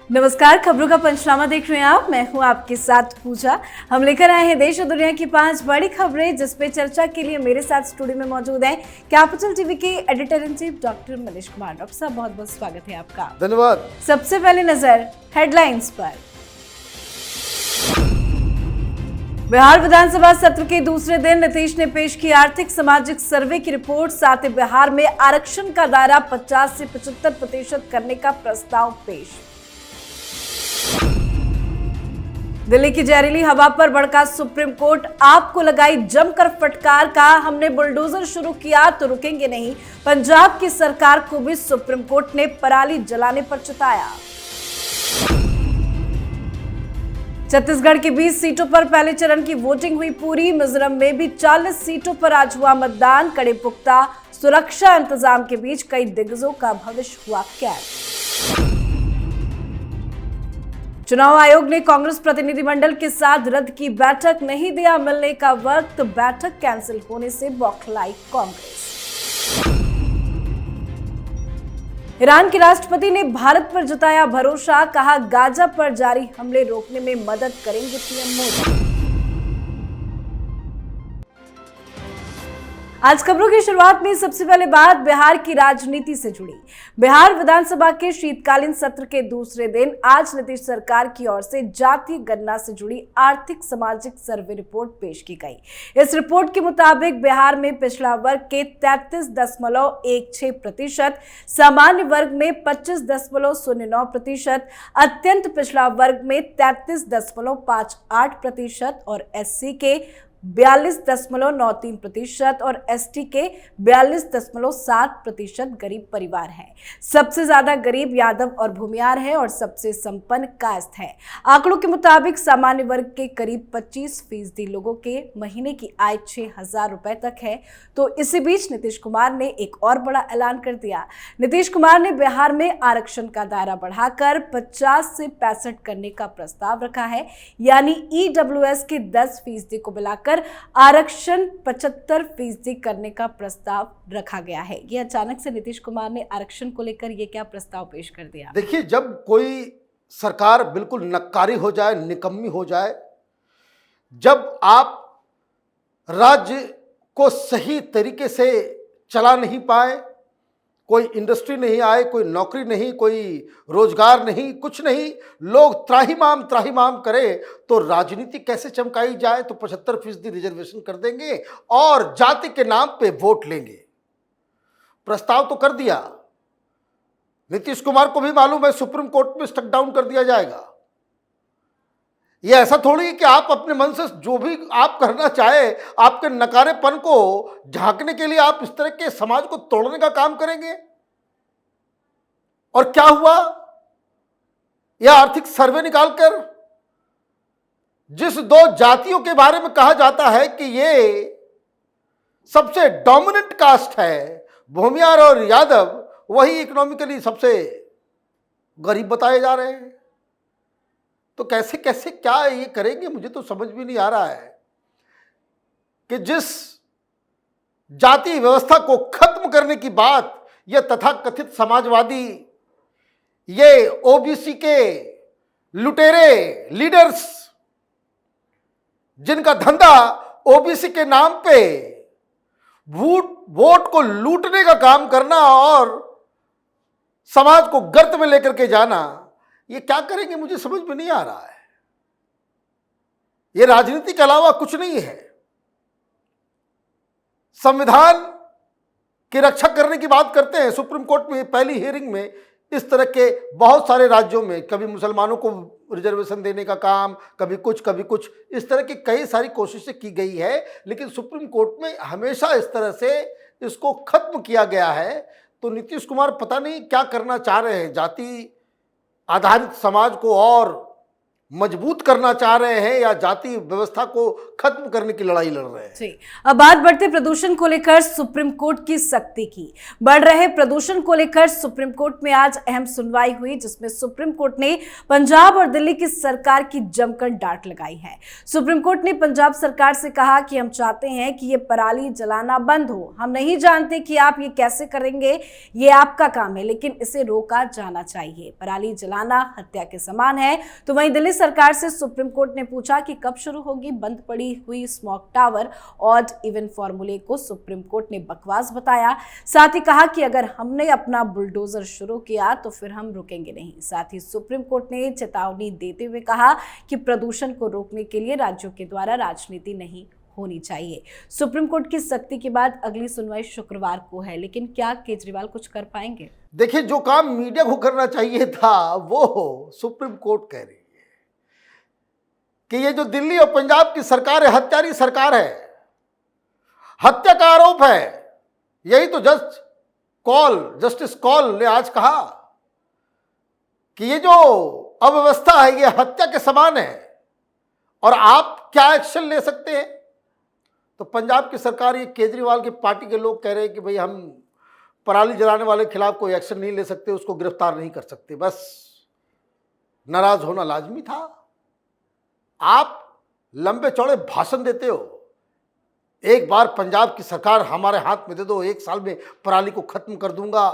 नमस्कार, खबरों का पंचनामा देख रहे हैं आप। मैं हूं आपके साथ पूजा। हम लेकर आए हैं देश और दुनिया की 5 बड़ी खबरें, जिस पे चर्चा के लिए मेरे साथ स्टूडियो में मौजूद हैं कैपिटल टीवी के editor in chief doctor Manish Kumar. Doctor साहब, बहुत बहुत स्वागत है आपका। धन्यवाद। सबसे पहले नजर हेडलाइंस पर। बिहार विधानसभा सत्र के दूसरे दिन नीतीश ने पेश की आर्थिक सामाजिक सर्वे की रिपोर्ट। साथ ही बिहार में आरक्षण का दायरा 50 से 75% करने का प्रस्ताव पेश। दिल्ली की जहरीली हवा पर भड़का सुप्रीम कोर्ट, आपको लगाई जमकर फटकार। कहा, हमने बुलडोजर शुरू किया तो रुकेंगे नहीं। पंजाब की सरकार को भी सुप्रीम कोर्ट ने पराली जलाने पर चिताया। छत्तीसगढ़ की 20 सीटों पर पहले चरण की वोटिंग हुई पूरी। मिजोरम में भी 40 सीटों पर आज हुआ मतदान। कड़े पुख्ता सुरक्षा इंतजाम के बीच कई दिग्गजों का भविष्य हुआ कैद। चुनाव आयोग ने कांग्रेस प्रतिनिधिमंडल के साथ रद्द की बैठक, नहीं दिया मिलने का वक्त। बैठक कैंसिल होने से बौखलाई कांग्रेस। ईरान के राष्ट्रपति ने भारत पर जताया भरोसा। कहा, गाजा पर जारी हमले रोकने में मदद करेंगे पीएम मोदी। आज खबरों की शुरुआत में सबसे पहले बात बिहार की राजनीति से जुड़ी। बिहार विधानसभा के शीतकालीन सत्र के दूसरे दिन आज नीतीश सरकार की ओर से जातीय गणना से जुड़ी आर्थिक सामाजिक सर्वे रिपोर्ट पेश की गई। इस रिपोर्ट के मुताबिक बिहार में पिछड़ा वर्ग के 33.16%, सामान्य वर्ग में 25.09%, अत्यंत पिछड़ा वर्ग में 33.58% और एससी के 42.93% और एसटी के 42.7% गरीब परिवार हैं। सबसे ज्यादा गरीब यादव और भूमियार है और सबसे संपन्न कायस्थ है। आंकड़ों के मुताबिक सामान्य वर्ग के करीब 25% लोगों के महीने की आय 6,000 रुपए तक है। तो इसी बीच नीतीश कुमार ने एक और बड़ा ऐलान कर दिया। नीतीश कुमार ने बिहार में आरक्षण का दायरा बढ़ाकर 50 से 65 करने का प्रस्ताव रखा है, यानी ईडब्ल्यूएस के 10% को मिलाकर आरक्षण 75% करने का प्रस्ताव रखा गया है। ये अचानक से नीतीश कुमार ने आरक्षण को लेकर ये क्या प्रस्ताव पेश कर दिया? देखिए, जब कोई सरकार बिल्कुल नक्कारी हो जाए, निकम्मी हो जाए, जब आप राज्य को सही तरीके से चला नहीं पाए, कोई इंडस्ट्री नहीं आए, कोई नौकरी नहीं, कोई रोजगार नहीं, कुछ नहीं, लोग त्राहिमाम करे, तो राजनीति कैसे चमकाई जाए? तो 75% रिजर्वेशन कर देंगे और जाति के नाम पे वोट लेंगे। प्रस्ताव तो कर दिया, नीतीश कुमार को भी मालूम है सुप्रीम कोर्ट में स्टक डाउन कर दिया जाएगा। यह ऐसा थोड़ी है कि आप अपने मन से जो भी आप करना चाहे, आपके नकारेपन को झांकने के लिए आप इस तरह के समाज को तोड़ने का काम करेंगे। और क्या हुआ? यह आर्थिक सर्वे निकालकर जिस 2 जातियों के बारे में कहा जाता है कि ये सबसे डोमिनेंट कास्ट है, भूमियार और यादव, वही इकोनॉमिकली सबसे गरीब बताए जा रहे हैं। तो कैसे कैसे क्या ये करेंगे, मुझे तो समझ भी नहीं आ रहा है कि जिस जाति व्यवस्था को खत्म करने की बात ये तथाकथित समाजवादी, ये ओबीसी के लुटेरे लीडर्स, जिनका धंधा ओबीसी के नाम पे वोट को लूटने का काम करना और समाज को गर्त में लेकर के जाना, ये क्या करेंगे मुझे समझ में नहीं आ रहा है। ये राजनीति के अलावा कुछ नहीं है। संविधान की रक्षा करने की बात करते हैं। सुप्रीम कोर्ट में पहली हियरिंग में इस तरह के बहुत सारे राज्यों में कभी मुसलमानों को रिजर्वेशन देने का काम, कभी कुछ, इस तरह की कई सारी कोशिशें की गई है, लेकिन सुप्रीम कोर्ट में हमेशा इस तरह से इसको खत्म किया गया है। तो नीतीश कुमार पता नहीं क्या करना चाह रहे हैं, जाति आधारित समाज को और मजबूत करना चाह रहे हैं या जाति व्यवस्था को खत्म करने की लड़ाई लड़ रहे हैं। जी, अब बात बढ़ते प्रदूषण को लेकर सुप्रीम कोर्ट की सख्ती की। बढ़ रहे प्रदूषण को लेकर सुप्रीम कोर्ट में आज अहम सुनवाई हुई, जिसमें सुप्रीम कोर्ट ने पंजाब और दिल्ली की सरकार की जमकर डांट लगाई है। सुप्रीम कोर्ट ने पंजाब सरकार से कहा कि हम चाहते हैं कि ये पराली जलाना बंद हो। हम नहीं जानते कि आप ये कैसे करेंगे, ये आपका काम है, लेकिन इसे रोका जाना चाहिए। पराली जलाना हत्या के समान है। तो वहीं दिल्ली सरकार से सुप्रीम कोर्ट ने पूछा कि कब शुरू होगी बंद पड़ी हुई स्मोक टावर ऑड इवन फॉर्मूले को सुप्रीम कोर्ट ने बकवास बताया। साथ ही कहा कि अगर हमने अपना बुलडोजर शुरू किया तो फिर हम रुकेंगे नहीं। साथ ही सुप्रीम कोर्ट ने चेतावनी देते हुए कहा कि प्रदूषण को रोकने के लिए राज्यों के द्वारा राजनीति नहीं होनी चाहिए। सुप्रीम कोर्ट की सख्ती के बाद अगली सुनवाई शुक्रवार को है, लेकिन क्या केजरीवाल कुछ कर पाएंगे? देखिए, जो काम मीडिया को करना चाहिए था वो सुप्रीम कोर्ट कह रही है कि ये जो दिल्ली और पंजाब की सरकार है, हत्यारी सरकार है, हत्या का आरोप है। यही तो जस्टिस कौल ने आज कहा कि ये जो अव्यवस्था है ये हत्या के समान है और आप क्या एक्शन ले सकते हैं। तो पंजाब की सरकार, ये केजरीवाल की पार्टी के लोग कह रहे हैं कि भाई हम पराली जलाने वाले के खिलाफ कोई एक्शन नहीं ले सकते, उसको गिरफ्तार नहीं कर सकते। बस नाराज होना लाजमी था। आप लंबे चौड़े भाषण देते हो, एक बार पंजाब की सरकार हमारे हाथ में दे दो, 1 साल में पराली को खत्म कर दूंगा,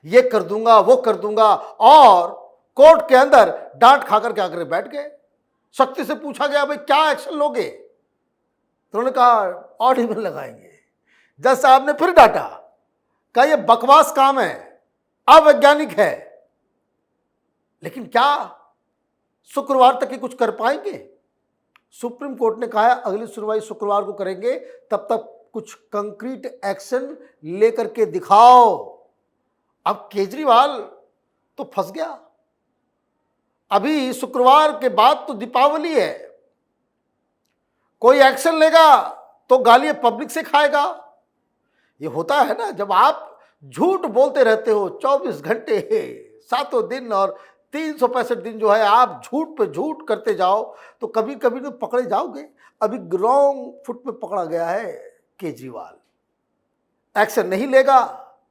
ये कर दूंगा, वो कर दूंगा, और कोर्ट के अंदर डांट खाकर के आकर बैठ गए। शक्ति से पूछा गया भाई क्या एक्शन लोगे, तो उन्होंने कहा ऑड इवन लगाएंगे। जज साहब ने फिर डांटा, कहा ये बकवास काम है, अवैज्ञानिक है। लेकिन क्या शुक्रवार तक ही कुछ कर पाएंगे? सुप्रीम कोर्ट ने कहा अगली सुनवाई शुक्रवार को करेंगे, तब तक कुछ कंक्रीट एक्शन लेकर के दिखाओ। अब केजरीवाल तो फंस गया। अभी शुक्रवार के बाद तो दीपावली है, कोई एक्शन लेगा तो गालियां पब्लिक से खाएगा। ये होता है ना, जब आप झूठ बोलते रहते हो 24 घंटे 7 दिन और 365 दिन जो है आप झूठ पे झूठ करते जाओ तो कभी कभी तो पकड़े जाओगे। अभी रॉन्ग फुट पे पकड़ा गया है केजरीवाल। एक्शन नहीं लेगा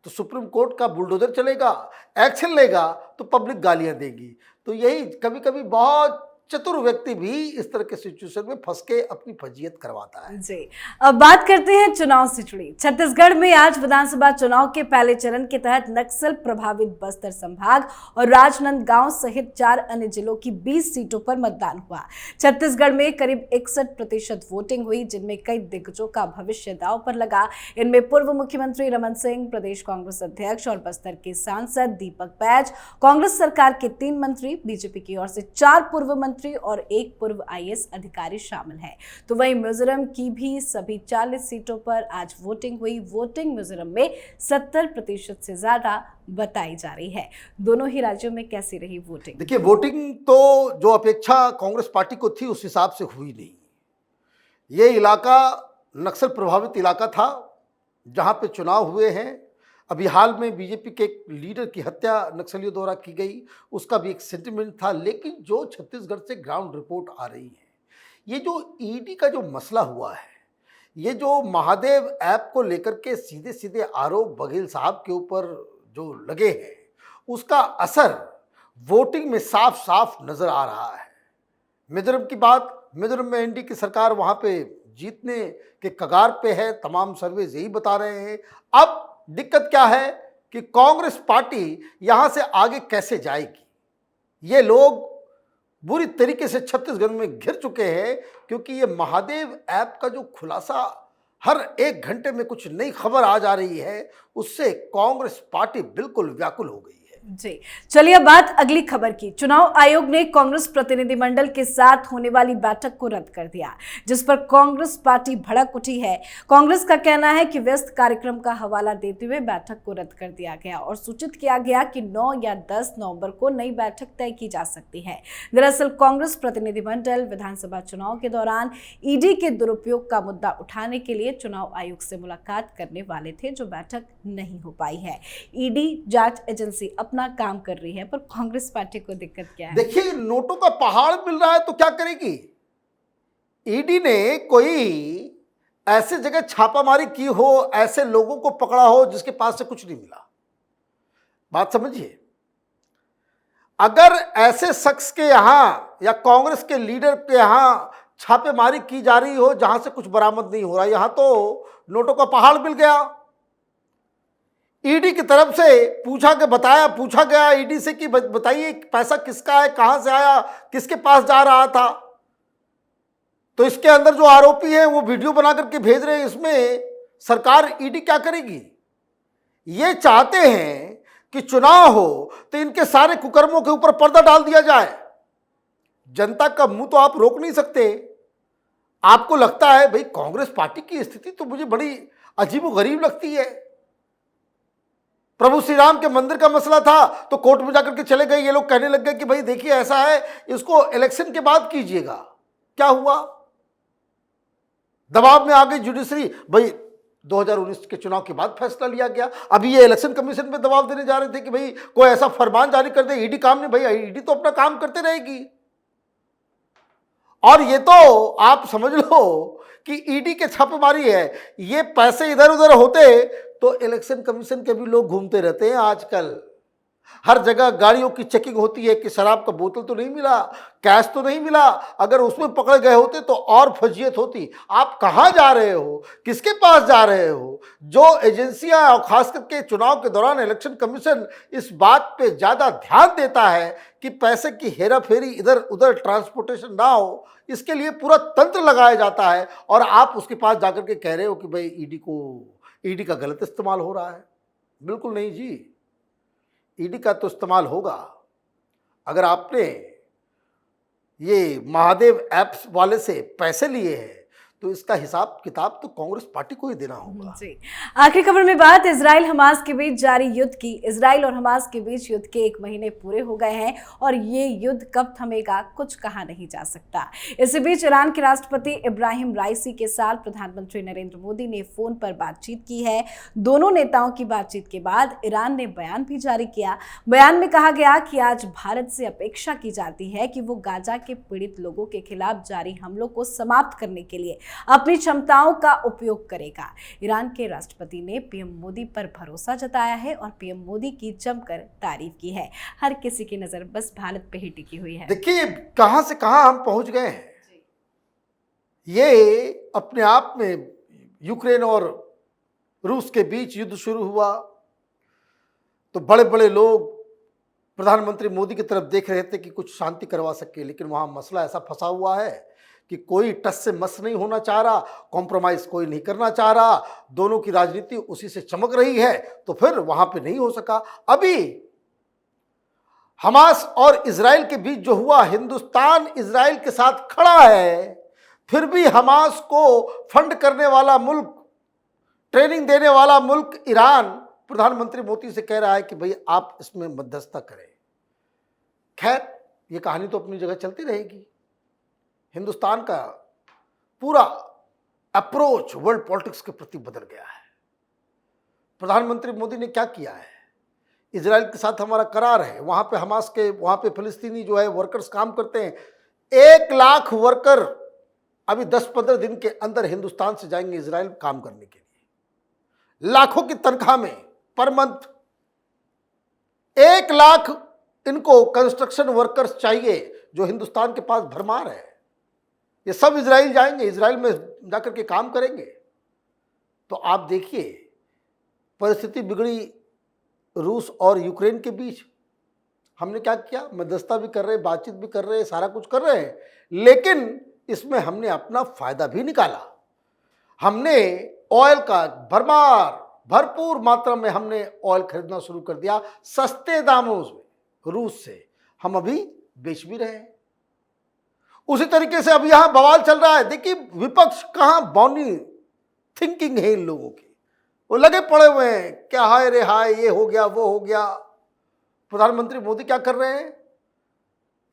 तो सुप्रीम कोर्ट का बुलडोजर चलेगा, एक्शन लेगा तो पब्लिक गालियां देगी। तो यही कभी कभी बहुत चतुर व्यक्ति भी इस तरह के सिचुएशन में फंस के अपनी फजीयत करवाता है। जी, अब बात करते हैं चुनाव से जुड़ी। छत्तीसगढ़ में आज विधानसभा चुनाव के पहले चरण के तहत नक्सल प्रभावित बस्तर संभाग और राजनांदगांव सहित 4 अन्य जिलों की 20 सीटों पर मतदान हुआ। छत्तीसगढ़ में करीब 61% वोटिंग हुई, जिनमें कई दिग्गजों का भविष्य दांव पर लगा। इनमें पूर्व मुख्यमंत्री रमन सिंह, प्रदेश कांग्रेस अध्यक्ष और बस्तर के सांसद दीपक बैज, कांग्रेस सरकार के 3 मंत्री, बीजेपी की ओर से 4 पूर्व मंत्री और 1 पूर्व आईएएस अधिकारी शामिल है। तो वहीं मिजोरम की भी सभी 40 सीटों पर आज वोटिंग हुई। वोटिंग मिजोरम में 70% से ज्यादा बताई जा रही है। दोनों ही राज्यों में कैसी रही वोटिंग? देखिए, वोटिंग तो जो अपेक्षा कांग्रेस पार्टी को थी उस हिसाब से हुई नहीं। ये इलाका नक्सल प्रभावित इलाका था जहां पे चुनाव हुए हैं। अभी हाल में बीजेपी के एक लीडर की हत्या नक्सलियों द्वारा की गई, उसका भी एक सेंटिमेंट था। लेकिन जो छत्तीसगढ़ से ग्राउंड रिपोर्ट आ रही है, ये जो ईडी का जो मसला हुआ है, ये जो महादेव ऐप को लेकर के सीधे सीधे आरोप बघेल साहब के ऊपर जो लगे हैं, उसका असर वोटिंग में साफ साफ नजर आ रहा है। मिजोरम की बात, मिजोरम में एनडीए की सरकार वहां पे जीतने के कगार पे है, तमाम सर्वे यही बता रहे हैं। अब दिक्कत क्या है कि कांग्रेस पार्टी यहां से आगे कैसे जाएगी। ये लोग बुरी तरीके से छत्तीसगढ़ में घिर चुके हैं, क्योंकि ये महादेव ऐप का जो खुलासा हर 1 घंटे में कुछ नई खबर आ जा रही है, उससे कांग्रेस पार्टी बिल्कुल व्याकुल हो गई है। जी, चलिए अब बात अगली खबर की। चुनाव आयोग ने कांग्रेस प्रतिनिधिमंडल के साथ होने वाली बैठक को रद्द कर दिया, जिस पर कांग्रेस पार्टी भड़क उठी है। कांग्रेस का कहना है कि व्यस्त कार्यक्रम का हवाला देते हुए बैठक को रद्द कर दिया गया और सूचित किया गया कि 9 या 10 नवंबर को नई बैठक तय की जा सकती है। दरअसल कांग्रेस प्रतिनिधिमंडल विधानसभा चुनाव के दौरान ईडी के दुरुपयोग का मुद्दा उठाने के लिए चुनाव आयोग से मुलाकात करने वाले थे, जो बैठक नहीं हो पाई है। ईडी जांच एजेंसी अपना अपना काम कर रही है, पर कांग्रेस पार्टी को दिक्कत क्या है? देखिए, नोटों का पहाड़ मिल रहा है तो क्या करेगी? ईडी ने कोई ऐसे जगह छापामारी की हो, ऐसे लोगों को पकड़ा हो जिसके पास से कुछ नहीं मिला। बात समझिए, अगर ऐसे शख्स के यहां या कांग्रेस के लीडर के यहां छापेमारी की जा रही हो जहां से कुछ बरामद नहीं हो रहा, यहां तो नोटों का पहाड़ मिल गया। ईडी की तरफ से पूछा गया ईडी से कि बताइए पैसा किसका है, कहां से आया, किसके पास जा रहा था। तो इसके अंदर जो आरोपी है वो वीडियो बना करके भेज रहे हैं। इसमें सरकार ईडी क्या करेगी? ये चाहते हैं कि चुनाव हो तो इनके सारे कुकर्मों के ऊपर पर्दा डाल दिया जाए। जनता का मुंह तो आप रोक नहीं सकते। आपको लगता है भाई कांग्रेस पार्टी की स्थिति तो मुझे बड़ी अजीबोगरीब लगती है। प्रभु श्री राम के मंदिर का मसला था तो कोर्ट में जाकर के चले गए। ये लोग कहने लग गए कि भाई देखिए ऐसा है, इसको इलेक्शन के बाद कीजिएगा। क्या हुआ? दबाव में आ गई जुडिशरी। भाई 2019 के चुनाव के बाद फैसला लिया गया। अभी ये इलेक्शन कमीशन पे दबाव देने जा रहे थे कि भाई कोई ऐसा फरमान जारी कर दे। ईडी काम नहीं, भाई ईडी तो अपना काम करते रहेगी। और ये तो आप समझ लो कि ईडी के छापेमारी है। ये पैसे इधर उधर होते तो इलेक्शन कमीशन के भी लोग घूमते रहते हैं। आजकल हर जगह गाड़ियों की चेकिंग होती है कि शराब का बोतल तो नहीं मिला, कैश तो नहीं मिला। अगर उसमें पकड़े गए होते तो और फजीयत होती। आप कहां जा रहे हो, किसके पास जा रहे हो? जो एजेंसियां और खास करके चुनाव के दौरान इलेक्शन कमीशन इस बात पे ज्यादा ध्यान देता है कि पैसे की हेरा फेरी इधर उधर ट्रांसपोर्टेशन ना हो, इसके लिए पूरा तंत्र लगाया जाता है। और आप उसके पास जाकर के कह रहे हो कि भाई ईडी का गलत इस्तेमाल हो रहा है। बिल्कुल नहीं जी, ईडी का तो इस्तेमाल होगा। अगर आपने ये महादेव ऐप्स वाले से पैसे लिए हैं तो इसका हिसाब किताब तो कांग्रेस पार्टी को ही देना होगा। जी। आखिरी खबर में बात इजराइल हमास के बीच जारी युद्ध की। इजराइल और हमास के बीच युद्ध के 1 महीने पूरे हो गए हैं और ये युद्ध कब थमेगा कुछ कहा नहीं जा सकता। इसी बीच ईरान के राष्ट्रपति इब्राहिम राइसी के साथ प्रधानमंत्री नरेंद्र मोदी ने फोन पर बातचीत की है। दोनों नेताओं की बातचीत के बाद ईरान ने बयान भी जारी किया। बयान में कहा गया कि आज भारत से अपेक्षा की जाती है कि वो गाजा के पीड़ित लोगों के खिलाफ जारी हमलों को समाप्त करने के लिए अपनी क्षमताओं का उपयोग करेगा। ईरान के राष्ट्रपति ने पीएम मोदी पर भरोसा जताया है और पीएम मोदी की जमकर तारीफ की है। हर किसी की नजर बस भारत पे ही टिकी हुई है। देखिए कहां से कहां हम पहुंच गए हैं। ये अपने आप में यूक्रेन और रूस के बीच युद्ध शुरू हुआ तो बड़े बड़े लोग प्रधानमंत्री मोदी की तरफ देख रहे थे कि कुछ शांति करवा सके, लेकिन वहां मसला ऐसा फंसा हुआ है कि कोई टस से मस नहीं होना चाह रहा, कॉम्प्रोमाइज कोई नहीं करना चाह रहा। दोनों की राजनीति उसी से चमक रही है, तो फिर वहां पे नहीं हो सका। अभी हमास और इजराइल के बीच जो हुआ, हिंदुस्तान इजराइल के साथ खड़ा है, फिर भी हमास को फंड करने वाला मुल्क, ट्रेनिंग देने वाला मुल्क ईरान प्रधानमंत्री मोदी से कह रहा है कि भाई आप इसमें मध्यस्थता करें। खैर ये कहानी तो अपनी जगह चलती रहेगी। हिंदुस्तान का पूरा अप्रोच वर्ल्ड पॉलिटिक्स के प्रति बदल गया है। प्रधानमंत्री मोदी ने क्या किया है? इजराइल के साथ हमारा करार है, वहां पे हमास के, वहां पे फिलिस्तीनी जो है वर्कर्स काम करते हैं। 1 लाख वर्कर अभी 10-15 दिन के अंदर हिंदुस्तान से जाएंगे इजराइल काम करने के लिए, लाखों की तनख्वाह में पर मंथ। 1 लाख इनको कंस्ट्रक्शन वर्कर्स चाहिए जो हिंदुस्तान के पास भरमार है। ये सब इजराइल जाएंगे, इजराइल में जाकर के काम करेंगे। तो आप देखिए परिस्थिति बिगड़ी रूस और यूक्रेन के बीच। हमने क्या किया? मध्यस्थता भी कर रहे हैं, बातचीत भी कर रहे हैं, सारा कुछ कर रहे हैं, लेकिन इसमें हमने अपना फायदा भी निकाला। हमने ऑयल का भरपूर मात्रा में हमने ऑयल खरीदना शुरू कर दिया सस्ते दामों में रूस से। हम अभी बेच भी रहे हैं। उसी तरीके से अब यहां बवाल चल रहा है। देखिए विपक्ष कहां बौनी थिंकिंग है इन लोगों की, वो लगे पड़े हुए हैं, क्या हाय रे हाय, ये हो गया वो हो गया। प्रधानमंत्री मोदी क्या कर रहे हैं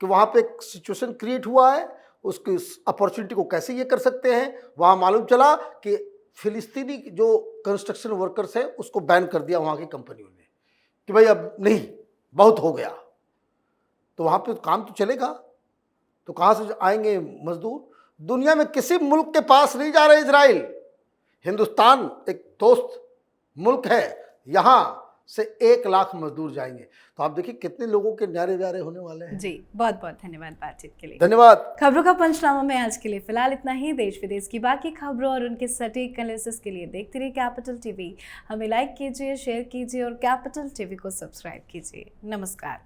कि वहां पे एक सिचुएशन क्रिएट हुआ है, उसकी अपॉर्चुनिटी को कैसे ये कर सकते हैं। वहां मालूम चला कि फिलिस्तीनी जो कंस्ट्रक्शन वर्कर्स हैं उसको बैन कर दिया वहां की कंपनियों ने कि भाई अब नहीं, बहुत हो गया, तो वहाँ पे काम तो चलेगा, तो कहाँ से आएंगे मजदूर? दुनिया में किसी मुल्क के पास नहीं जा रहे इजराइल, हिंदुस्तान एक दोस्त मुल्क है, यहाँ से 1 लाख मजदूर जाएंगे। तो आप देखिए कितने लोगों के न्यारे व्यारे होने वाले हैं। जी, बहुत बहुत धन्यवाद बातचीत के लिए। धन्यवाद। खबरों का पंचनामा में आज के लिए फिलहाल इतना ही। देश विदेश की बाकी खबरों और उनके सटीक एनालिसिस के लिए देखते रहिए कैपिटल टीवी। हमें लाइक कीजिए, शेयर कीजिए और कैपिटल टीवी को सब्सक्राइब कीजिए। नमस्कार।